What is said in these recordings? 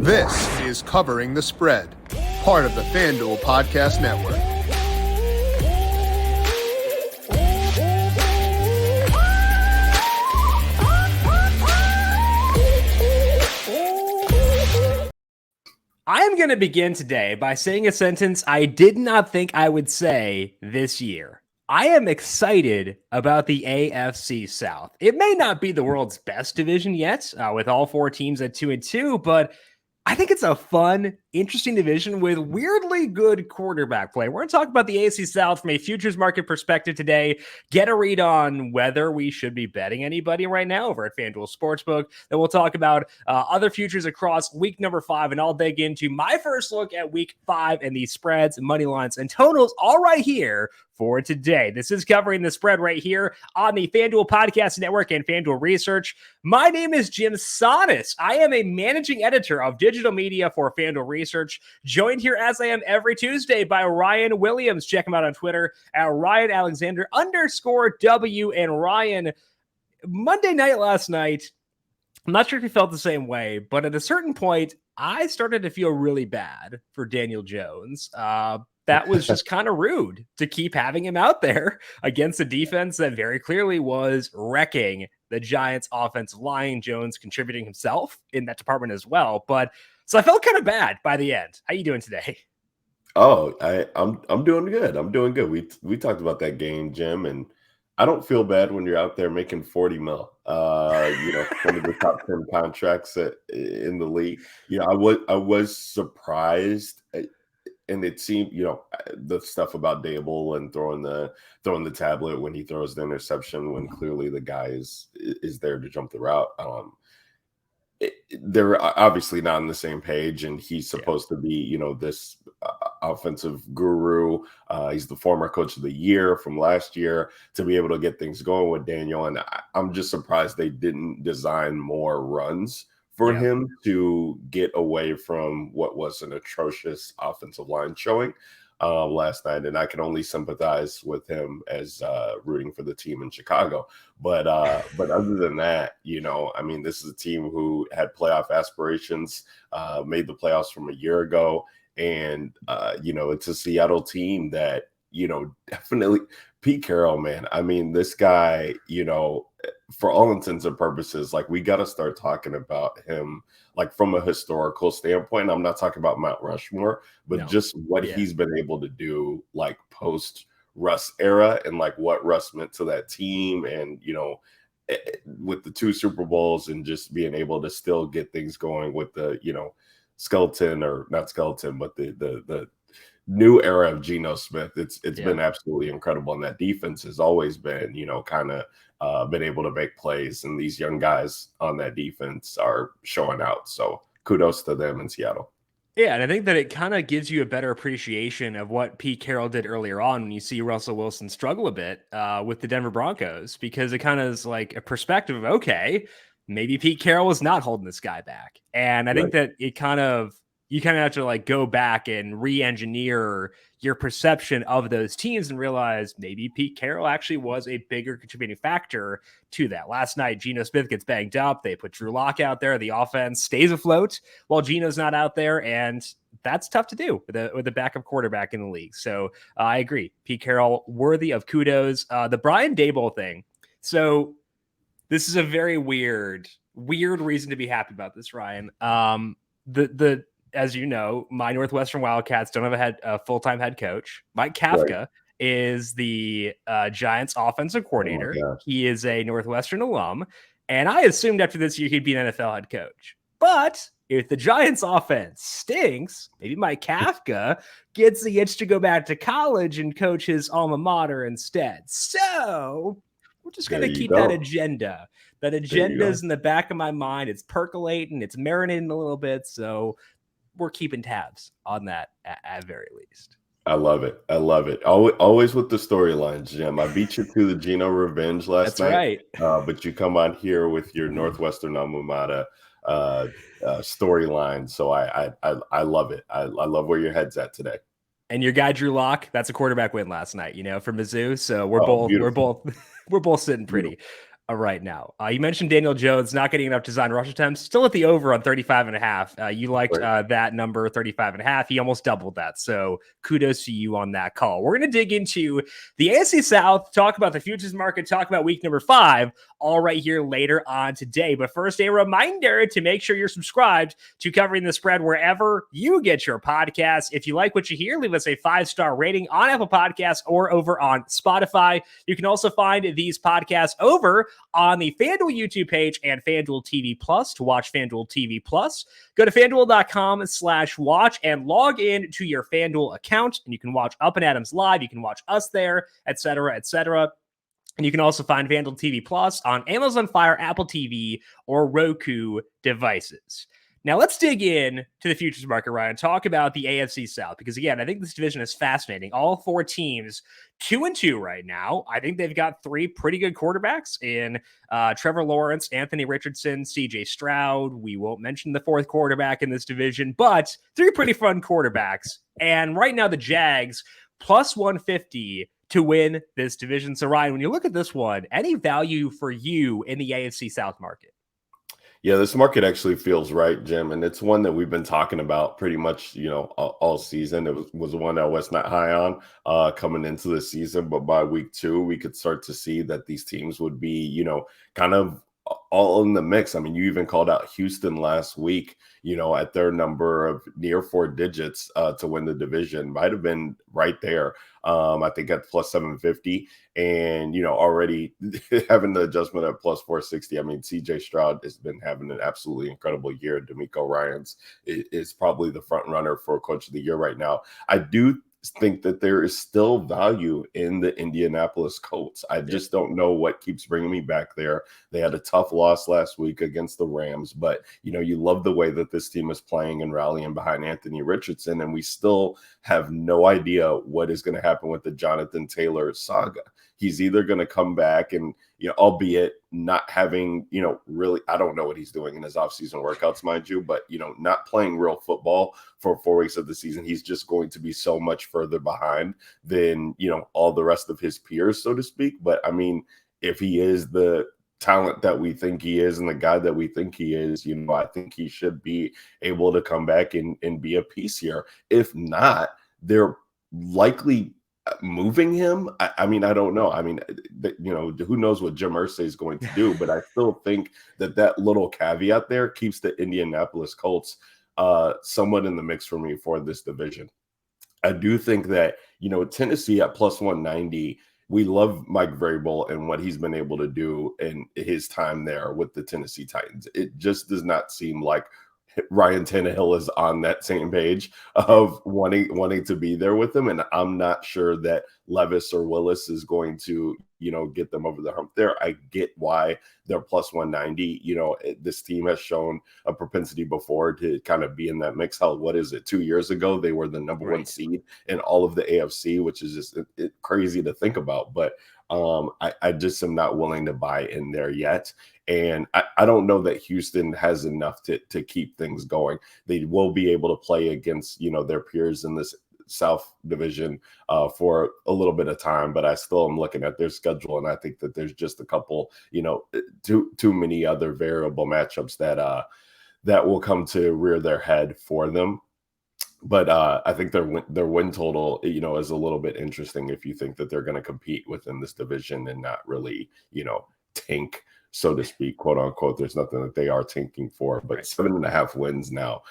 This is Covering the Spread, part of the FanDuel Podcast Network. I am going to begin today by saying a sentence I did not think I would say this year. I am excited about the AFC South. It may not be the world's best division yet, with all four teams at 2-2, but I think it's a fun, interesting division with weirdly good quarterback play. We're going to talk about the AFC South from a futures market perspective today, get a read on whether we should be betting anybody right now over at FanDuel Sportsbook. Then we'll talk about other futures across week number 5, and I'll dig into my first look at week 5 and the spreads, money lines, and totals all right here for today. This is Covering the Spread right here on the FanDuel Podcast Network and FanDuel Research. My name is Jim Sonis. I am a managing editor of digital media for FanDuel Research, joined here as I am every Tuesday by Ryan Williams. Check him out on Twitter at RyanAlexander_W. And Ryan, Monday night last night, I'm not sure if you felt the same way, but at a certain point, I started to feel really bad for Daniel Jones. That was just kind of rude to keep having him out there against a defense that very clearly was wrecking the Giants' offensive line. Jones contributing himself in that department as well. But so I felt kind of bad by the end. How you doing today? Oh, I'm doing good. I'm doing good. We talked about that game, Jim, and I don't feel bad when you're out there making 40 mil. One of the top 10 contracts in the league. I was surprised. And it seemed, the stuff about Dable and throwing the tablet when he throws the interception, when clearly the guy is there to jump the route. They're obviously not on the same page, and he's supposed to be, this offensive guru. He's the former coach of the year from last year, to be able to get things going with Daniel. And I'm just surprised they didn't design more runs for him to get away from what was an atrocious offensive line showing last night. And I can only sympathize with him as rooting for the team in Chicago. But other than that, this is a team who had playoff aspirations, made the playoffs from a year ago. And, it's a Seattle team that, definitely Pete Carroll, man. I mean, this guy, for all intents and purposes, like, we got to start talking about him, like, from a historical standpoint. I'm not talking about Mount Rushmore, but just what he's been able to do, like, post Russ era, and like what Russ meant to that team. And, with the 2 Super Bowls, and just being able to still get things going with the, skeleton, or not skeleton, but the new era of Geno Smith. It's been absolutely incredible. And that defense has always been, kind of been able to make plays. And these young guys on that defense are showing out. So kudos to them in Seattle. Yeah, and I think that it kind of gives you a better appreciation of what Pete Carroll did earlier on when you see Russell Wilson struggle a bit with the Denver Broncos, because it kind of is like a perspective of, okay, maybe Pete Carroll was not holding this guy back. And I think that you kind of have to like go back and re-engineer your perception of those teams and realize maybe Pete Carroll actually was a bigger contributing factor to that. Last night, Geno Smith gets banged up. They put Drew Lock out there. The offense stays afloat while Geno's not out there. And that's tough to do with a backup quarterback in the league. So I agree. Pete Carroll, worthy of kudos. The Brian Daboll thing. So this is a very weird reason to be happy about this, Ryan. As you know, my Northwestern Wildcats don't have a full-time head coach. Mike Kafka is the Giants offensive coordinator. He is a Northwestern alum. And I assumed after this year he'd be an NFL head coach. But if the Giants offense stinks, maybe Mike Kafka gets the itch to go back to college and coach his alma mater instead. So we're just going to keep that agenda. That agenda's in the back of my mind. It's percolating. It's marinating a little bit. So we're keeping tabs on that at very least. I love it. Always with the storylines, Jim. I beat you to the Geno revenge last night. That's right. But you come on here with your Northwestern alma mater storyline. So I love it. I love where your head's at today. And your guy Drew Lock, that's a quarterback win last night, for Mizzou. So we're both sitting pretty. right now. You mentioned Daniel Jones not getting enough design rush attempts, still at the over on 35.5. You liked that number, 35.5. He almost doubled that. So kudos to you on that call. We're going to dig into the AFC South, talk about the futures market, talk about week number 5, all right here later on today. But first, a reminder to make sure you're subscribed to Covering the Spread wherever you get your podcasts. If you like what you hear, leave us a 5-star rating on Apple Podcasts or over on Spotify. You can also find these podcasts over on the FanDuel YouTube page and FanDuel TV Plus to watch FanDuel TV Plus. Go to FanDuel.com/watch and log in to your FanDuel account, and you can watch Up and Adams live. You can watch us there, etc., etc. And you can also find FanDuel TV Plus on Amazon Fire, Apple TV, or Roku devices. Now let's dig in to the futures market, Ryan, talk about the AFC South, because again, I think this division is fascinating. All 4 teams 2-2 right now. I think they've got 3 pretty good quarterbacks in Trevor Lawrence, Anthony Richardson, CJ Stroud. We won't mention the 4th quarterback in this division, but 3 pretty fun quarterbacks. And right now the Jags plus 150 to win this division. So Ryan, when you look at this one, any value for you in the AFC South market? Yeah, this market actually feels right, Jim, and it's one that we've been talking about pretty much, all season. It was one that I was not high on coming into the season, but by week 2, we could start to see that these teams would be, kind of all in the mix. I mean, you even called out Houston last week, at their number of near 4 digits to win the division. Might have been right there. I think at plus 750, and already having the adjustment at plus 460. I mean, CJ Stroud has been having an absolutely incredible year. D'Amico Ryans is probably the front runner for Coach of the Year right now. I do think that there is still value in the Indianapolis Colts. I just don't know what keeps bringing me back there. They had a tough loss last week against the Rams, but you love the way that this team is playing and rallying behind Anthony Richardson, and we still have no idea what is going to happen with the Jonathan Taylor saga. He's either going to come back and, albeit not having, really, I don't know what he's doing in his offseason workouts, mind you, but, not playing real football for 4 weeks of the season. He's just going to be so much further behind than, all the rest of his peers, so to speak. But I mean, if he is the talent that we think he is and the guy that we think he is, I think he should be able to come back and be a piece here. If not, they're likely moving him. I mean, I don't know. I mean, who knows what Jim Irsay is going to do, but I still think that little caveat there keeps the Indianapolis Colts somewhat in the mix for me for this division. I do think that, Tennessee at plus 190, we love Mike Vrabel and what he's been able to do in his time there with the Tennessee Titans. It just does not seem like Ryan Tannehill is on that same page of wanting to be there with him. And I'm not sure that Levis or Willis is going to, get them over the hump there. I get why they're plus 190. This team has shown a propensity before to kind of be in that mix. Hell, what is it? 2 years ago, they were the number 1 seed in all of the AFC, which is just crazy to think about. But I just am not willing to buy in there yet. And I don't know that Houston has enough to keep things going. They will be able to play against, their peers in this South division for a little bit of time, but I still am looking at their schedule, and I think that there's just a couple, too many other variable matchups that will come to rear their head for them. But I think their win total, is a little bit interesting if you think that they're going to compete within this division and not really, tank, so to speak, quote unquote. There's nothing that they are tanking for, but 7.5 wins now.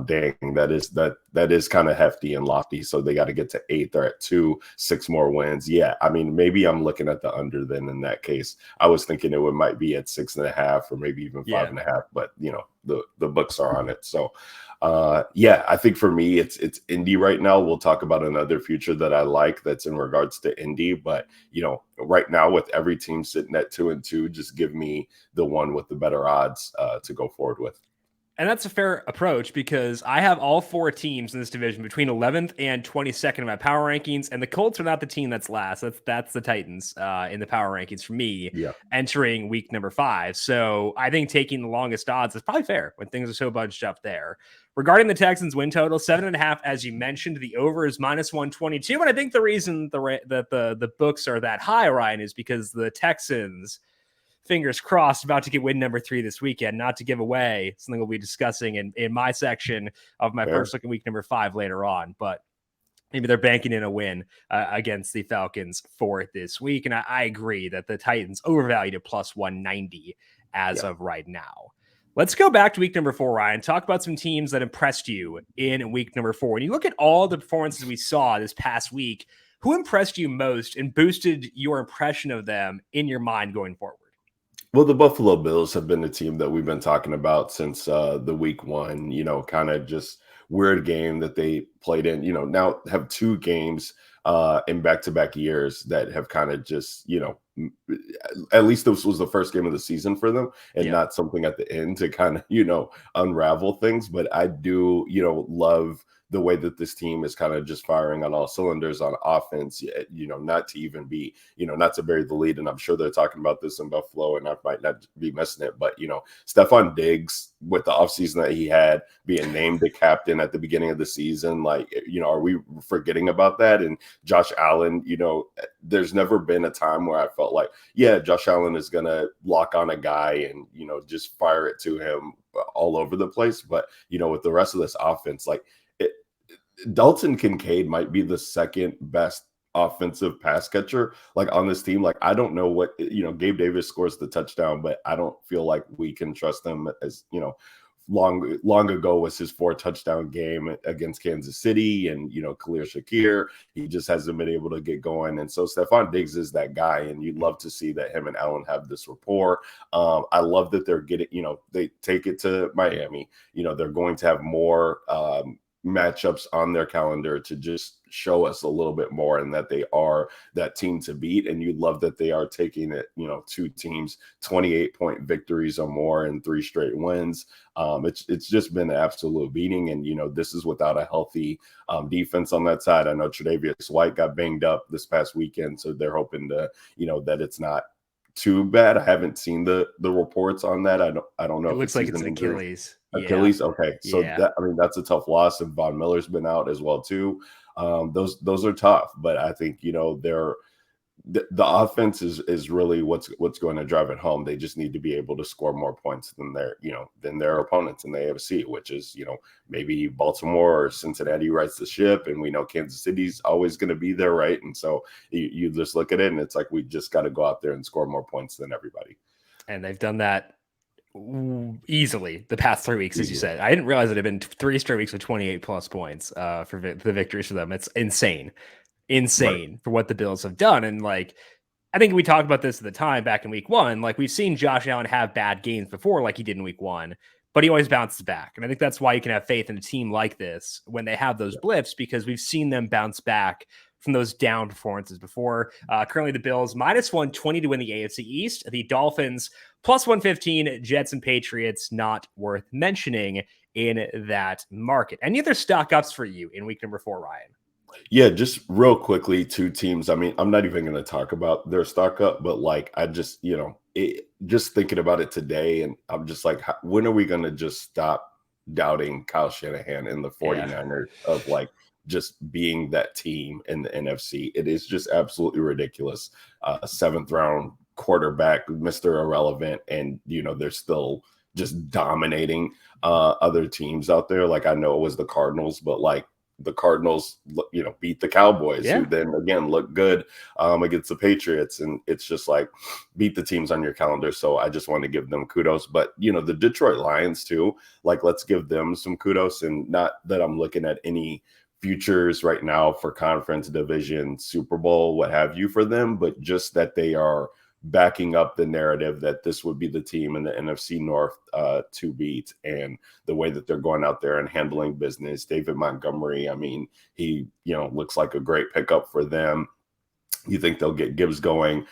Dang, that is kind of hefty and lofty. So they got to get to 8. They're at 2, 6 more wins. Yeah, I mean, maybe I'm looking at the under then in that case. I was thinking it might be at 6.5 or maybe even 5.5, but the books are on it. So I think for me, it's Indy right now. We'll talk about another future that I like that's in regards to Indy, but right now with every team sitting at 2-2, just give me the one with the better odds to go forward with. And that's a fair approach because I have all 4 teams in this division between 11th and 22nd in my power rankings, and the Colts are not the team that's last. That's the Titans in the power rankings for me entering week number 5. So I think taking the longest odds is probably fair when things are so bunched up there. Regarding the Texans win total, 7.5, as you mentioned, the over is minus 122. And I think the reason that the books are that high, Ryan, is because the Texans, fingers crossed, about to get win number 3 this weekend. Not to give away something we'll be discussing in my section of my first look at week number 5 later on, but maybe they're banking in a win against the Falcons for this week. And I agree that the Titans overvalued at plus 190 as of right now. Let's go back to week number 4, Ryan. Talk about some teams that impressed you in week number 4. When you look at all the performances we saw this past week, who impressed you most and boosted your impression of them in your mind going forward? Well, the Buffalo Bills have been the team that we've been talking about since the week 1, kind of just weird game that they played in, now have 2 games in back-to-back years that have kind of just, at least this was the first game of the season for them and not something at the end to kind of, unravel things. But I do, love the way that this team is kind of just firing on all cylinders on offense, not to even be, not to bury the lead. And I'm sure they're talking about this in Buffalo and I might not be missing it, but, Stephon Diggs with the offseason that he had, being named the captain at the beginning of the season, are we forgetting about that? And Josh Allen, there's never been a time where I felt like, Josh Allen is going to lock on a guy and, just fire it to him all over the place. But, with the rest of this offense, Dalton Kincaid might be the second best offensive pass catcher on this team. I don't know what, Gabe Davis scores the touchdown, but I don't feel like we can trust him as, long ago was his 4 touchdown game against Kansas City and, Khalil Shakir. He just hasn't been able to get going. And so Stephon Diggs is that guy. And you'd love to see that him and Allen have this rapport. I love that they're getting, they take it to Miami. They're going to have more, matchups on their calendar to just show us a little bit more and that they are that team to beat. And you love that they are taking it, 2 teams, 28-point victories or more and 3 straight wins. It's just been an absolute beating. And, this is without a healthy defense on that side. I know Tre'Davious White got banged up this past weekend, so they're hoping to, that it's not too bad. I haven't seen the reports on that. I don't know. It looks like it's an Achilles. Achilles. Okay. So that's a tough loss. And Von Miller's been out as well too. Those are tough, but I think, the offense is really what's going to drive it home. They just need to be able to score more points than their opponents in the AFC, which is, maybe Baltimore or Cincinnati rights the ship. And we know Kansas City's always going to be there. Right. And so you just look at it and it's like, we just got to go out there and score more points than everybody. And they've done that easily the past 3 weeks, as you said. I didn't realize it had been 3 straight weeks with 28 plus points for the victories for them. It's insane for what the Bills have done. And I think we talked about this at the time back in week 1. We've seen Josh Allen have bad games before, like he did in week 1, but he always bounces back. And I think that's why you can have faith in a team like this when they have those blips, because we've seen them bounce back from those down performances before. Currently the Bills minus 120 to win the AFC East. The Dolphins plus 115, Jets and Patriots not worth mentioning in that market. Any other stock ups for you in week number 4, Ryan? Yeah, just real quickly, 2 teams. I mean, I'm not even going to talk about their stock up, but I just, just thinking about it today, and I'm just like, when are we going to just stop doubting Kyle Shanahan and the 49ers of just being that team in the NFC? It is just absolutely ridiculous. 7th round quarterback, Mr. Irrelevant, and they're still just dominating other teams out there. I know it was the Cardinals, but the Cardinals, beat the Cowboys, who then again look good against the Patriots, and it's just beat the teams on your calendar. So I just want to give them kudos. But the Detroit Lions too, let's give them some kudos. And not that I'm looking at any futures right now for conference, division, Super Bowl, what have you for them, but just that they are backing up the narrative that this would be the team in the NFC North to beat, and the way that they're going out there and handling business. David Montgomery, I mean, he looks like a great pickup for them. You think they'll get Gibbs going.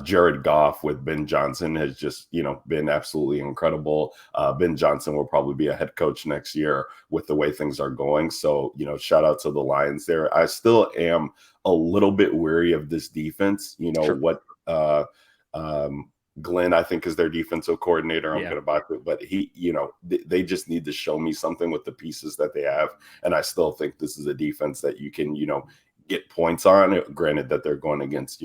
Jared Goff with Ben Johnson has just, been absolutely incredible. Ben Johnson will probably be a head coach next year with the way things are going. So, shout out to the Lions there. I still am a little bit weary of this defense. What Glenn, I think, is their defensive coordinator. I'm going to buy it, but he, they just need to show me something with the pieces that they have. And I still think this is a defense that you can, get points on. Granted that they're going against,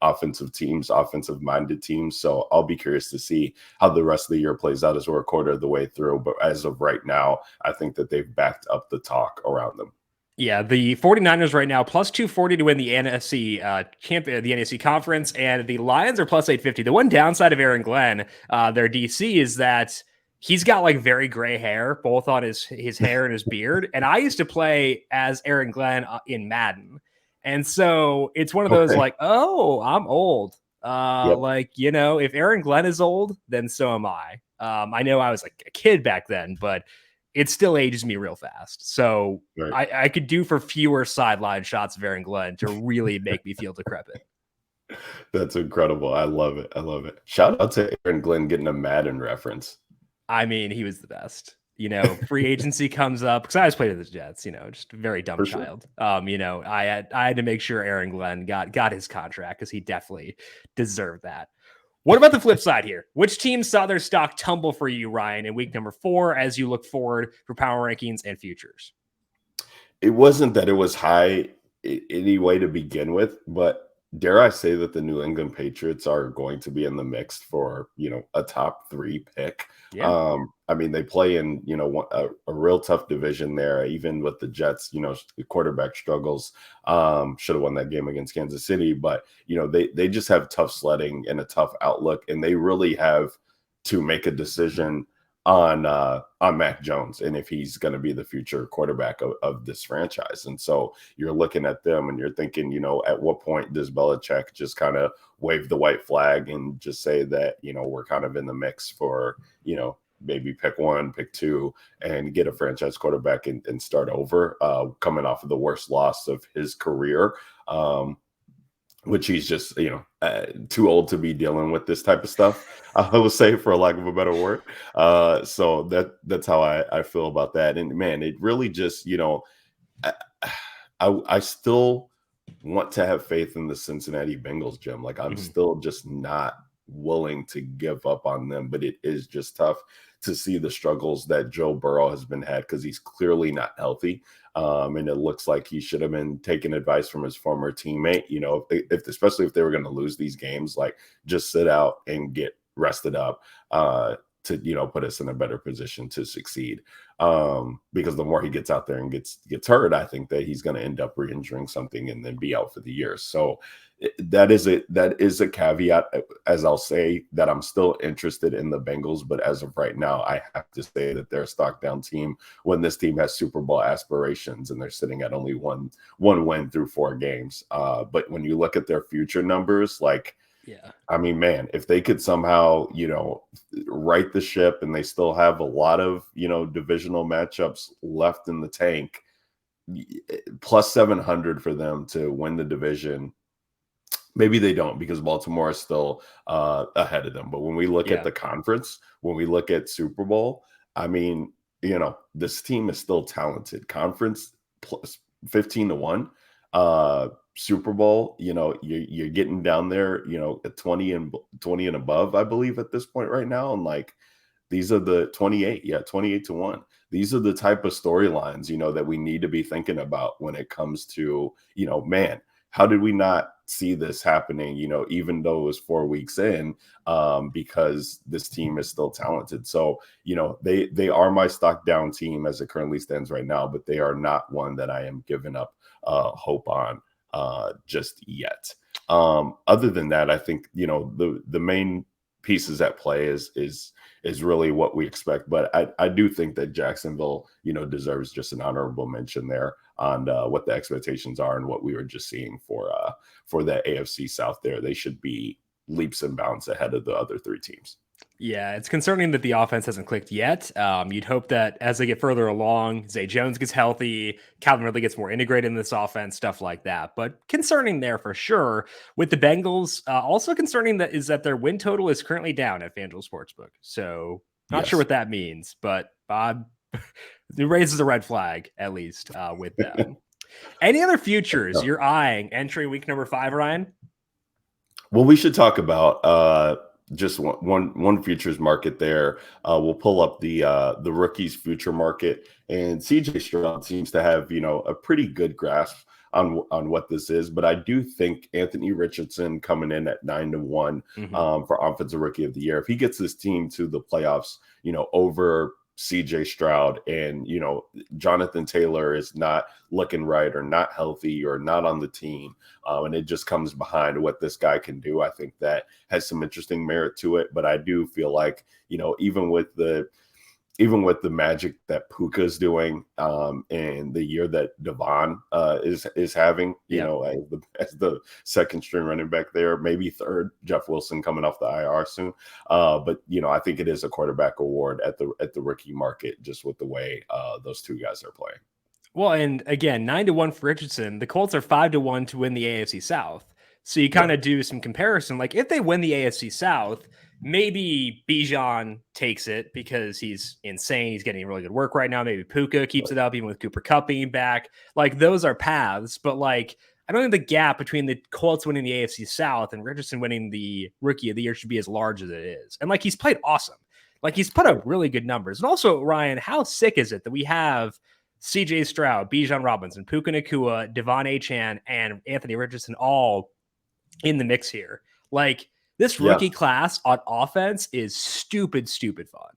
offensive teams, offensive-minded teams. So I'll be curious to see how the rest of the year plays out as we're a quarter of the way through. But as of right now, I think that they've backed up the talk around them. Yeah, the 49ers right now plus 240 to win the NFC the NFC conference, and the Lions are plus 850. The one downside of Aaron Glenn, their DC, is that he's got like very gray hair, both on his hair and his beard. And I used to play as Aaron Glenn in Madden. And so it's one of those like, oh, I'm old. Like, you know, if Aaron Glenn is old, then so am I. I know I was like a kid back then, but it still ages me real fast. So I could do for fewer sideline shots of Aaron Glenn to really make me feel decrepit. That's incredible. I love it. I love it. Shout out to Aaron Glenn getting a Madden reference. I mean, he was the best. You know, free agency comes up because I always played with the Jets, you know, just a very dumb child. You know, I had to make sure Aaron Glenn got his contract because he definitely deserved that. What about the flip side here? Which teams saw their stock tumble for you, Ryan, in week number 4 as you look forward for power rankings and futures? It wasn't that it was high anyway to begin with, but dare I say that the New England Patriots are going to be in the mix for, you know, a top 3 pick. Yeah. I mean, they play in, you know, a real tough division there, even with the Jets, you know, the quarterback struggles. Should have won that game against Kansas City, but, you know, they just have tough sledding and a tough outlook, and they really have to make a decision on Mac Jones and if he's going to be the future quarterback of this franchise. And so you're looking at them and you're thinking, you know, at what point does Belichick just kind of wave the white flag and just say that, you know, we're kind of in the mix for, you know, maybe pick 1, pick 2, and get a franchise quarterback and start over, coming off of the worst loss of his career. Which he's just, you know, too old to be dealing with this type of stuff, I would say, for a lack of a better word. So that's how I feel about that. And man, it really just, you know, I still want to have faith in the Cincinnati Bengals, Jim. Like I'm still just not willing to give up on them, but it is just tough to see the struggles that Joe Burrow has been had because he's clearly not healthy. And it looks like he should have been taking advice from his former teammate, you know, especially if they were going to lose these games, like just sit out and get rested up to, you know, put us in a better position to succeed. Because the more he gets out there and gets hurt, I think that he's going to end up re-injuring something and then be out for the year. So that is a caveat, as I'll say, that I'm still interested in the Bengals, but as of right now, I have to say that they're a stock down team when this team has Super Bowl aspirations and they're sitting at only one win through 4 games. But when you look at their future numbers, like, yeah, I mean, man, if they could somehow, you know, right the ship and they still have a lot of, you know, divisional matchups left in the tank, plus 700 for them to win the division. Maybe they don't because Baltimore is still ahead of them. But when we look at the conference, when we look at Super Bowl, I mean, you know, this team is still talented. Conference plus 15-1. Super Bowl, you know, you're getting down there, you know, at 20 and above, I believe, at this point right now. And like, these are the 28-1. These are the type of storylines, you know, that we need to be thinking about when it comes to, you know, man, how did we not see this happening, you know, even though it was 4 weeks in, because this team is still talented. So, you know, they are my stock down team as it currently stands right now, but they are not one that I am giving up hope on just yet. Other than that, I think, you know, the main pieces at play is really what we expect. But I do think that Jacksonville, you know, deserves just an honorable mention there on what the expectations are and what we were just seeing for the AFC South there. They should be leaps and bounds ahead of the other 3 teams. Yeah, it's concerning that the offense hasn't clicked yet. You'd hope that as they get further along, Zay Jones gets healthy, Calvin Ridley gets more integrated in this offense, stuff like that. But concerning there for sure. With the Bengals, also concerning that is that their win total is currently down at FanDuel Sportsbook. So not sure what that means, but it raises a red flag, at least with them. Any other futures you're eyeing entering week number 5, Ryan? Well, we should talk about just one futures market there. We'll pull up the rookies future market, and CJ Stroud seems to have, you know, a pretty good grasp on what this is, but I do think Anthony Richardson coming in at 9-1 for Offensive Rookie of the Year. If he gets this team to the playoffs, over CJ Stroud and, Jonathan Taylor is not looking right or not healthy or not on the team, and it just comes behind what this guy can do, I think that has some interesting merit to it. But I do feel like, even with the magic that Puka's doing, and the year that Devon is having, as the second string running back there, maybe third, Jeff Wilson coming off the IR soon. But I think it is a quarterback award at the rookie market, just with the way those two guys are playing. Well, and again, 9-1 for Richardson. The Colts are 5-1 to win the AFC South. So you kind of do some comparison. Like if they win the AFC South, maybe Bijan takes it because he's insane. He's getting really good work right now. Maybe Puka keeps it up, even with Cooper Kupp being back. Like those are paths. But like, I don't think the gap between the Colts winning the AFC South and Richardson winning the Rookie of the Year should be as large as it is. And like, he's played awesome. Like he's put up really good numbers. And also, Ryan, how sick is it that we have CJ Stroud, Bijan Robinson, Puka Nacua, Devon Achane, and Anthony Richardson all in the mix here? Like this rookie class on offense is stupid fun.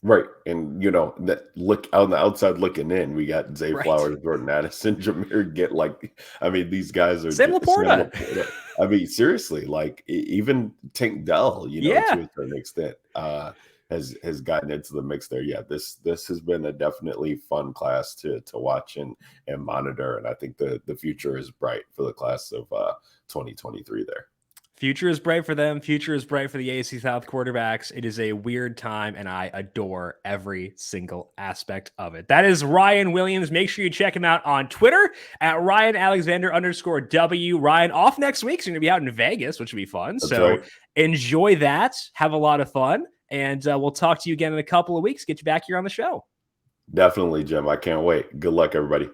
Right. And, that look on the outside looking in, we got Zay Flowers, Jordan Addison, Jameer these guys are Sam Laporta. I mean, seriously, like even Tank Dell, to a certain extent, has gotten into the mix there. Yeah, this has been a definitely fun class to watch and monitor. And I think the future is bright for the class of 2023 there. Future is bright for them. Future is bright for the AFC South quarterbacks. It is a weird time, and I adore every single aspect of it. That is Ryan Williams. Make sure you check him out on Twitter at RyanAlexander_W. Ryan off next week. So you're going to be out in Vegas, which will be fun. That's so right. Enjoy that. Have a lot of fun. And we'll talk to you again in a couple of weeks. Get you back here on the show. Definitely, Jim. I can't wait. Good luck, everybody.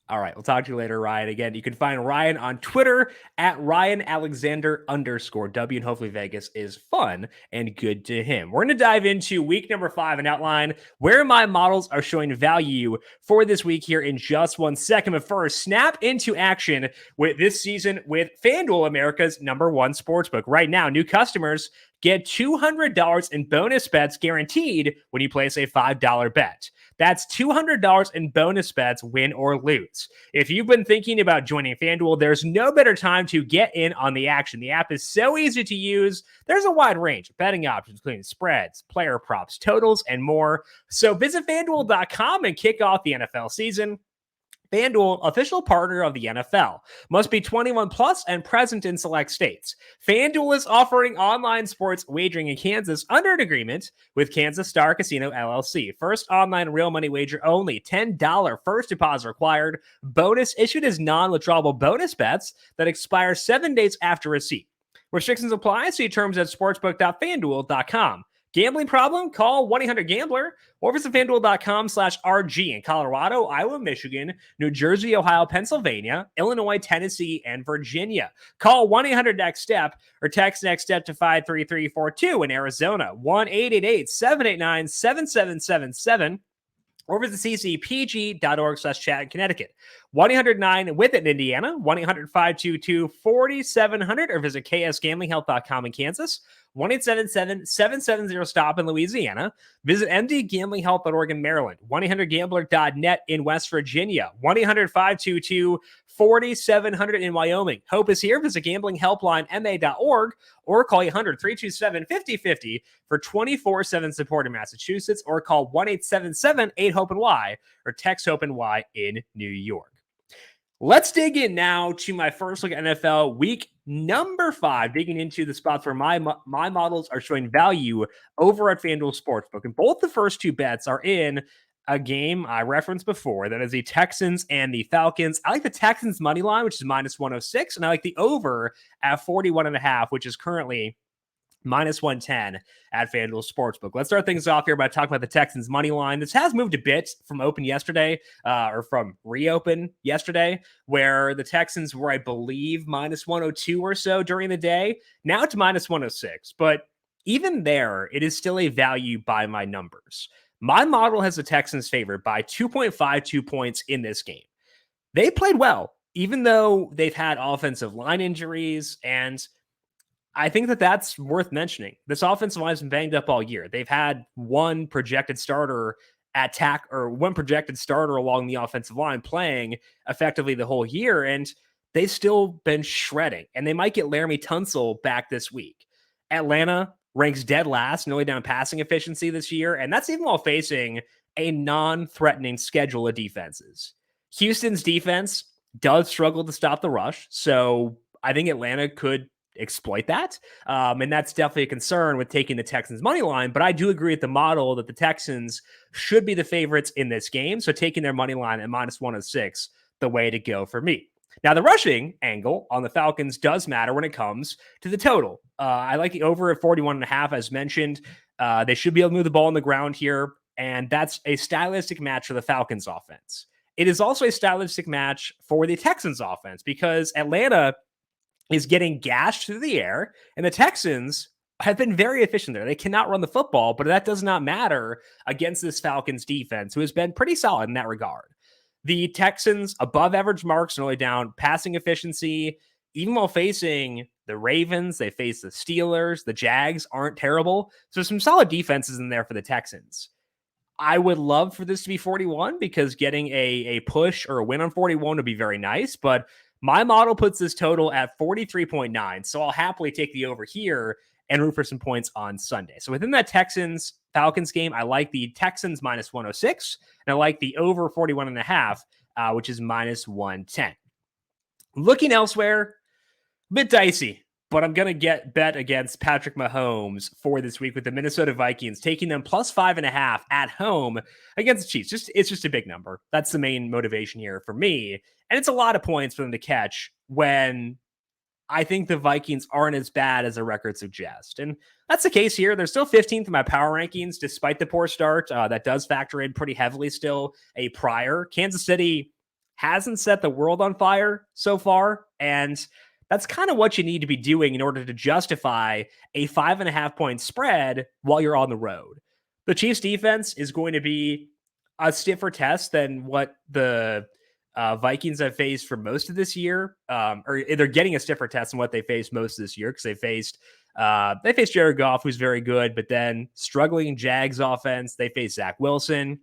All right. We'll talk to you later, Ryan. Again, you can find Ryan on Twitter at RyanAlexander_W. And hopefully Vegas is fun and good to him. We're going to dive into week number 5 and outline where my models are showing value for this week here in just 1 second. But first, snap into action with this season with FanDuel, America's #1 sportsbook. Right now, new customers get $200 in bonus bets guaranteed when you place a $5 bet. That's $200 in bonus bets, win or lose. If you've been thinking about joining FanDuel, there's no better time to get in on the action. The app is so easy to use. There's a wide range of betting options, including spreads, player props, totals, and more. So visit FanDuel.com and kick off the NFL season. FanDuel, official partner of the NFL. Must be 21 plus and present in select states. FanDuel is offering online sports wagering in Kansas under an agreement with Kansas Star Casino LLC. First online real money wager only. $10 first deposit required. Bonus issued as non-withdrawable bonus bets that expire 7 days after receipt. Restrictions apply. See terms at sportsbook.fanduel.com. Gambling problem? Call 1-800-GAMBLER or visit FanDuel.com/RG in Colorado, Iowa, Michigan, New Jersey, Ohio, Pennsylvania, Illinois, Tennessee, and Virginia. Call 1-800-NEXT-STEP or text NEXT STEP to 53342 in Arizona, 1-888-789-7777. Or visit ccpg.org/chat in Connecticut. 1-800-9-WITH-IT in Indiana. 1-800-522-4700 or visit ksgamblinghelp.com in Kansas. 1-877-770-STOP in Louisiana. Visit mdgamblinghelp.org in Maryland. 1-800-GAMBLER.net in West Virginia. 1-800-522-4700 in Wyoming. Hope is here. Visit gamblinghelplinema.org or call 800-327-5050 for 24/7 support in Massachusetts, or call 1-877-8-HOPE-NY or text HOPE-NY in New York. Let's dig in now to my first look at NFL week number 5, digging into the spots where my models are showing value over at FanDuel Sportsbook. And both the first 2 bets are in a game I referenced before. That is the Texans and the Falcons. I like the Texans money line, which is -106, and I like the over at 41.5, which is currently -110 at FanDuel Sportsbook. Let's start things off here by talking about the Texans money line. This has moved a bit from open yesterday, or from reopen yesterday, where the Texans were, I believe, -102 or so during the day. Now it's -106, but even there, it is still a value by my numbers. My model has the Texans favored by 2.52 points in this game. They played well even though they've had offensive line injuries, and I think that that's worth mentioning. This offensive line has been banged up all year. They've had one projected starter one projected starter along the offensive line playing effectively the whole year, and they've still been shredding. And they might get Laramie Tunsil back this week. Atlanta ranks dead last, nearly down passing efficiency this year, and that's even while facing a non-threatening schedule of defenses. Houston's defense does struggle to stop the rush, so I think Atlanta could exploit that. And that's definitely a concern with taking the Texans money line. But I do agree with the model that the Texans should be the favorites in this game. So taking their money line at minus 106, the way to go for me. Now, the rushing angle on the Falcons does matter when it comes to the total. I like the over at 41.5, as mentioned. They should be able to move the ball on the ground here. And that's a stylistic match for the Falcons offense. It is also a stylistic match for the Texans offense because Atlanta is getting gashed through the air, and the Texans have been very efficient there. They cannot run the football, but that does not matter against this Falcons defense, who has been pretty solid in that regard. The Texans above average marks, nearly down passing efficiency, even while facing the Ravens, they face the Steelers, the Jags aren't terrible. So some solid defenses in there for the Texans. I would love for this to be 41 because getting a push or a win on 41 would be very nice, but my model puts this total at 43.9, so I'll happily take the over here and root for some points on Sunday. So within that Texans-Falcons game, I like the Texans minus 106, and I like the over 41.5, which is minus 110. Looking elsewhere, a bit dicey, but I'm going to bet against Patrick Mahomes for this week with the Minnesota Vikings, taking them plus 5.5 at home against the Chiefs. It's just a big number. That's the main motivation here for me. And it's a lot of points for them to catch when I think the Vikings aren't as bad as the record suggests. And that's the case here. They're still 15th in my power rankings, despite the poor start. That does factor in pretty heavily still a prior. Kansas City hasn't set the world on fire so far. And that's kind of what you need to be doing in order to justify a 5.5 point spread while you're on the road. The Chiefs defense is going to be a stiffer test than what the Vikings have faced for most of this year, or they're getting a stiffer test than what they faced most of this year because they faced Jared Goff, who's very good, but then struggling Jags offense. They faced Zach Wilson.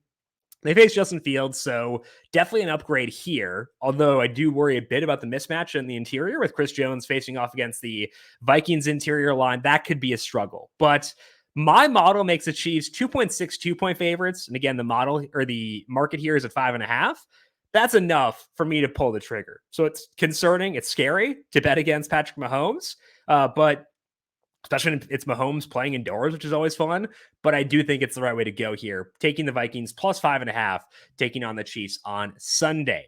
They faced Justin Fields, so definitely an upgrade here, although I do worry a bit about the mismatch in the interior with Chris Jones facing off against the Vikings interior line. That could be a struggle, but my model makes the Chiefs 2.62 point favorites. And again, the model or the market here is at 5.5. That's enough for me to pull the trigger. So it's concerning. It's scary to bet against Patrick Mahomes, but especially when it's Mahomes playing indoors, which is always fun. But I do think it's the right way to go here. Taking the Vikings plus 5.5, taking on the Chiefs on Sunday.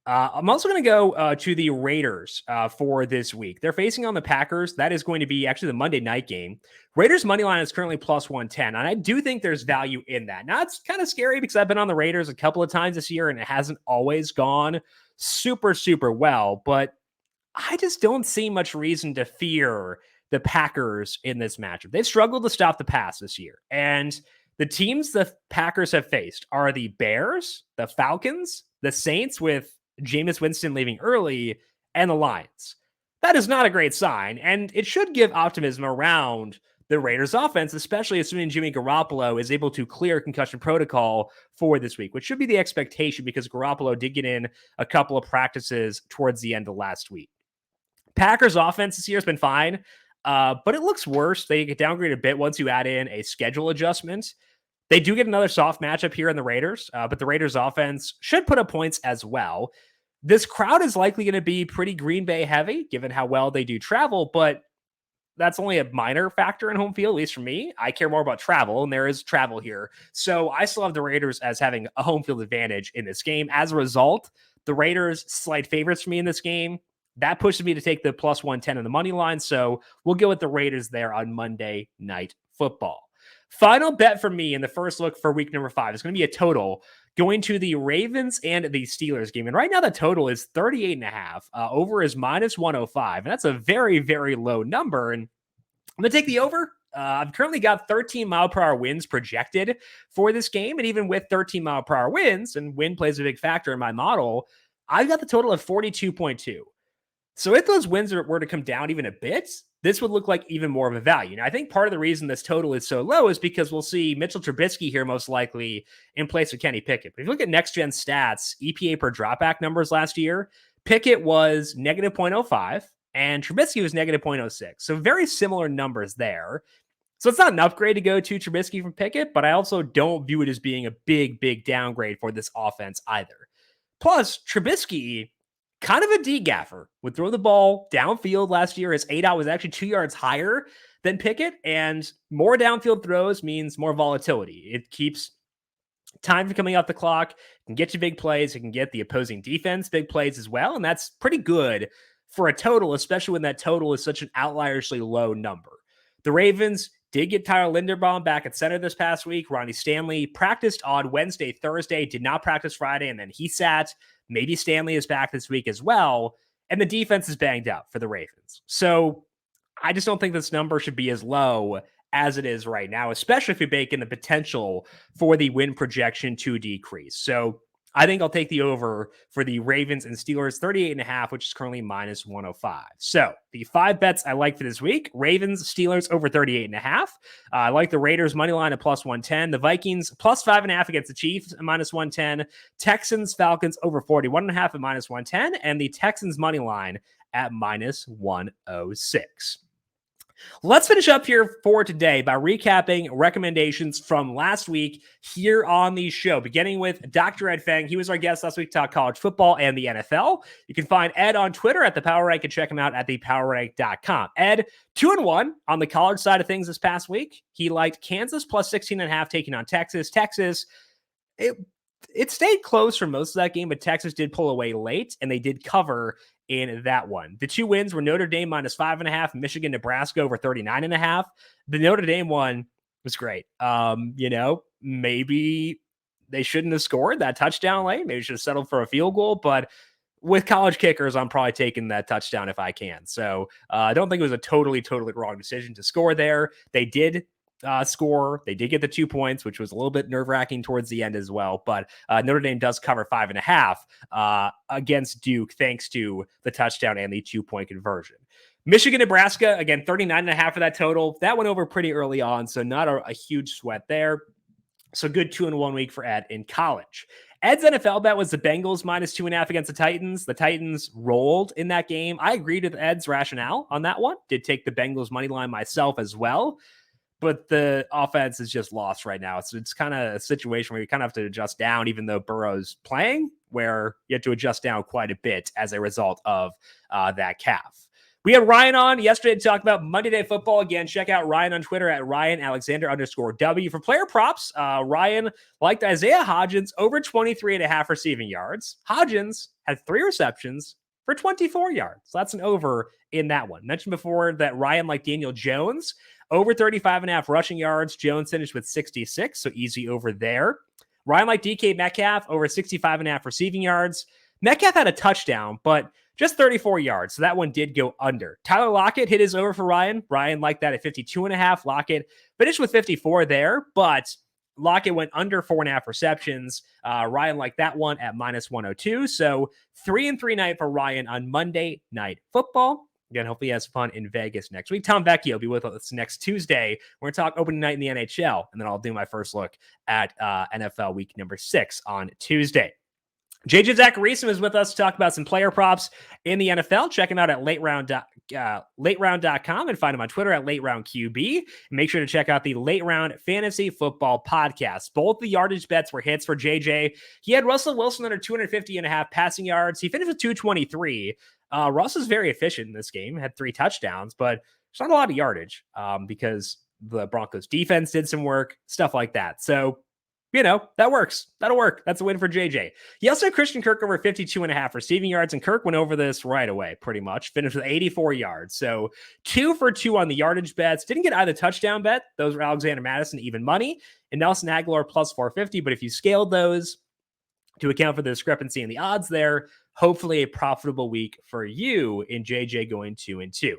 I'm also going to go to the Raiders for this week. They're facing on the Packers. That is going to be actually the Monday night game. Raiders money line is currently plus 110, and I do think there's value in that. Now, it's kind of scary because I've been on the Raiders a couple of times this year, and it hasn't always gone super, super well, but I just don't see much reason to fear the Packers in this matchup. They've struggled to stop the pass this year, and the teams the Packers have faced are the Bears, the Falcons, the Saints with Jameis Winston leaving early, and the Lions. That is not a great sign, and it should give optimism around the Raiders offense, especially assuming Jimmy Garoppolo is able to clear concussion protocol for this week, which should be the expectation because Garoppolo did get in a couple of practices towards the end of last week. Packers offense this year has been fine, but it looks worse. They get downgraded a bit once you add in a schedule adjustment. They do get another soft matchup here in the Raiders, but the Raiders offense should put up points as well. This crowd is likely going to be pretty Green Bay heavy, given how well they do travel, but that's only a minor factor in home field, at least for me. I care more about travel, and there is travel here. So I still have the Raiders as having a home field advantage in this game. As a result, the Raiders slight favorites for me in this game. That pushes me to take the plus 110 in the money line. So we'll go with the Raiders there on Monday Night Football. Final bet for me in the first look for week number 5 is going to be a total going to the Ravens and the Steelers game. And right now the total is 38.5. Over is minus 105. And that's a very, very low number. And I'm going to take the over. I've currently got 13 mile per hour winds projected for this game. And even with 13 mile per hour winds, and wind plays a big factor in my model, I've got the total of 42.2. So if those wins were to come down even a bit, this would look like even more of a value. Now, I think part of the reason this total is so low is because we'll see Mitchell Trubisky here most likely in place of Kenny Pickett. But if you look at next-gen stats, EPA per dropback numbers last year, Pickett was negative 0.05 and Trubisky was negative 0.06. So very similar numbers there. So it's not an upgrade to go to Trubisky from Pickett, but I also don't view it as being a big downgrade for this offense either. Plus, Trubisky, kind of a D-gaffer, would throw the ball downfield last year. His ADOT was actually 2 yards higher than Pickett, and more downfield throws means more volatility. It keeps time from coming off the clock. It can get you big plays. It can get the opposing defense big plays as well, and that's pretty good for a total, especially when that total is such an outlierishly low number. The Ravens did get Tyler Linderbaum back at center this past week. Ronnie Stanley practiced on Wednesday, Thursday, did not practice Friday, and then he sat. Maybe Stanley is back this week as well. And the defense is banged out for the Ravens. So I just don't think this number should be as low as it is right now, especially if you bake in the potential for the win projection to decrease. So I think I'll take the over for the Ravens and Steelers 38.5, which is currently minus 105. So the 5 bets I like for this week: Ravens, Steelers over 38.5. I like the Raiders money line at plus 110. The Vikings plus 5.5 against the Chiefs at minus 110. Texans, Falcons over 41.5 at minus 110. And the Texans money line at minus 106. Let's finish up here for today by recapping recommendations from last week here on the show, beginning with Dr. Ed Feng. He was our guest last week to talk college football and the NFL. You can find Ed on Twitter at The Power Rank and check him out at thepowerrank.com. Ed, 2-1 on the college side of things this past week. He liked Kansas plus 16.5 taking on Texas. Texas, it stayed close for most of that game, but Texas did pull away late, and they did cover in that one. The 2 wins were Notre Dame minus 5.5, Michigan, Nebraska over 39.5. The Notre Dame one was great. Maybe they shouldn't have scored that touchdown late. Maybe should have settled for a field goal, but with college kickers, I'm probably taking that touchdown if I can. So I don't think it was a totally wrong decision to score there. They did score. They did get the 2 points, which was a little bit nerve-wracking towards the end as well. But Notre Dame does cover 5.5 against Duke, thanks to the touchdown and the 2-point conversion. Michigan, Nebraska, again, 39.5 for that total. That went over pretty early on, so not a huge sweat there. So good 2-1 week for Ed in college. Ed's NFL bet was the Bengals minus 2.5 against the Titans. The Titans rolled in that game. I agreed with Ed's rationale on that one. Did take the Bengals money line myself as well. But the offense is just lost right now. So it's kind of a situation where you kind of have to adjust down, even though Burrow's playing, where you have to adjust down quite a bit as a result of that calf. We had Ryan on yesterday to talk about Monday Night Football. Again, check out Ryan on Twitter at RyanAlexander_W. For player props, Ryan liked Isaiah Hodgins over 23.5 receiving yards. Hodgins had 3 receptions for 24 yards. So that's an over in that one. Mentioned before that Ryan liked Daniel Jones over 35.5 rushing yards. Jones finished with 66, so easy over there. Ryan liked DK Metcalf over 65.5 receiving yards. Metcalf had a touchdown, but just 34 yards, so that one did go under. Tyler Lockett hit his over for Ryan. Ryan liked that at 52.5. Lockett finished with 54 there, but Lockett went under 4.5 receptions. Ryan liked that one at minus 102. So 3-3 night for Ryan on Monday Night Football. Again, hopefully he has fun in Vegas next week. Tom Vecchio will be with us next Tuesday. We're going to talk opening night in the NHL, and then I'll do my first look at NFL week number 6 on Tuesday. JJ Zachariason is with us to talk about some player props in the NFL. Check him out at lateround.com and find him on Twitter at lateroundqb. And make sure to check out the Late Round Fantasy Football Podcast. Both the yardage bets were hits for JJ. He had Russell Wilson under 250.5 passing yards. He finished with 223. Russ is very efficient in this game, had 3 touchdowns, but there's not a lot of yardage because the Broncos defense did some work, stuff like that. So, that works. That'll work. That's a win for JJ. He also had Christian Kirk over 52.5 receiving yards, and Kirk went over this right away, pretty much. Finished with 84 yards. So 2 for 2 on the yardage bets. Didn't get either touchdown bet. Those were Alexander Madison, even money, and Nelson Aguilar plus 450. But if you scaled those to account for the discrepancy in the odds there, hopefully a profitable week for you in JJ going 2-2.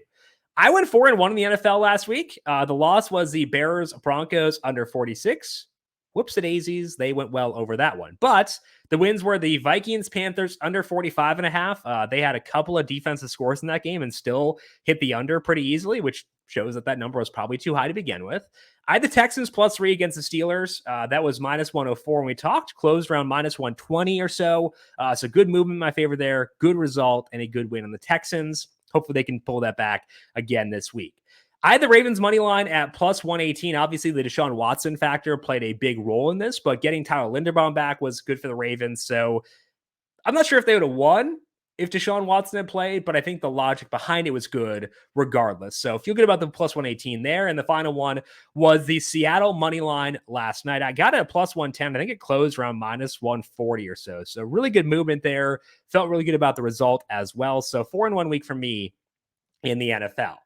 I went 4-1 in the NFL last week. The loss was the Bears Broncos under 46. whoops-a-daisies, they went well over that one. But the wins were the Vikings, Panthers under 45.5. They had a couple of defensive scores in that game and still hit the under pretty easily, which shows that number was probably too high to begin with. I had the Texans +3 against the Steelers. That was -104 when we talked, closed around -120 or so. So good movement in my favor there, good result, and a good win on the Texans. Hopefully they can pull that back again this week. I had the Ravens money line at +118. Obviously, the Deshaun Watson factor played a big role in this, but getting Tyler Linderbaum back was good for the Ravens. So I'm not sure if they would have won if Deshaun Watson had played, but I think the logic behind it was good regardless. So feel good about the +118 there. And the final one was the Seattle money line last night. I got it at +110. I think it closed around -140 or so. So really good movement there. Felt really good about the result as well. So 4-1 week for me in the NFL.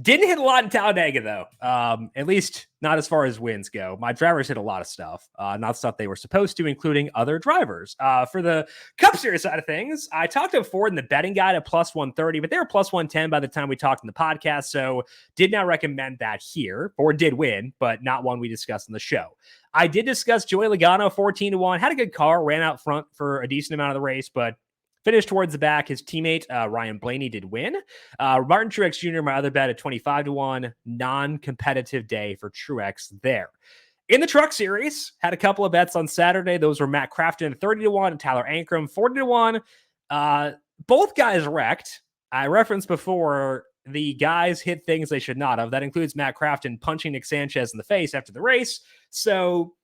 Didn't hit a lot in Talladega, though. At least not as far as wins go. My drivers hit a lot of stuff, not stuff they were supposed to, including other drivers. For the Cup Series side of things, I talked to Ford in the betting guide at +130, but they were +110 by the time we talked in the podcast, so did not recommend that here. Ford did win, but not one we discussed in the show. I did discuss Joey Logano, 14-1. Had a good car, ran out front for a decent amount of the race, but finished towards the back. His teammate, Ryan Blaney, did win. Martin Truex Jr., my other bet at 25-1. Non-competitive day for Truex there. In the Truck Series, had a couple of bets on Saturday. Those were Matt Crafton, 30-1, and Tyler Ankrum, 40-1. Both guys wrecked. I referenced before the guys hit things they should not have. That includes Matt Crafton punching Nick Sanchez in the face after the race. So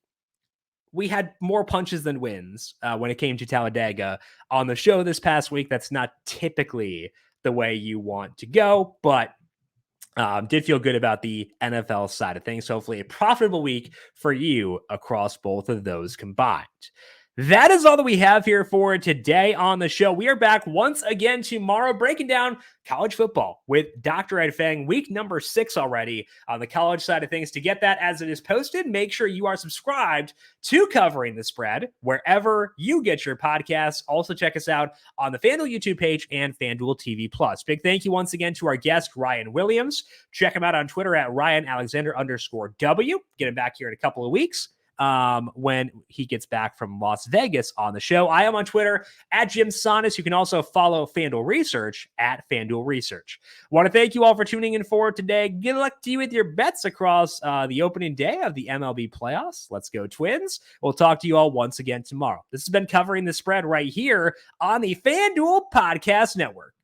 we had more punches than wins when it came to Talladega on the show this past week. That's not typically the way you want to go, but did feel good about the NFL side of things. Hopefully a profitable week for you across both of those combined. That is all that we have here for today on the show. We are back once again tomorrow breaking down college football with Dr. Ed Feng, week number 6 already on the college side of things. To get that as it is posted, make sure you are subscribed to Covering the Spread wherever you get your podcasts. Also check us out on the FanDuel YouTube page and FanDuel TV Plus. Big thank you once again to our guest, Ryan Williams. Check him out on Twitter at RyanAlexander_W. Get him back here in a couple of weeks when he gets back from Las Vegas on the show. I am on Twitter at Jim Sonis. You can also follow FanDuel Research at FanDuel Research. Want to thank you all for tuning in for today. Good luck to you with your bets across the opening day of the MLB playoffs. Let's go Twins. We'll talk to you all once again tomorrow. This has been Covering the Spread right here on the FanDuel Podcast Network.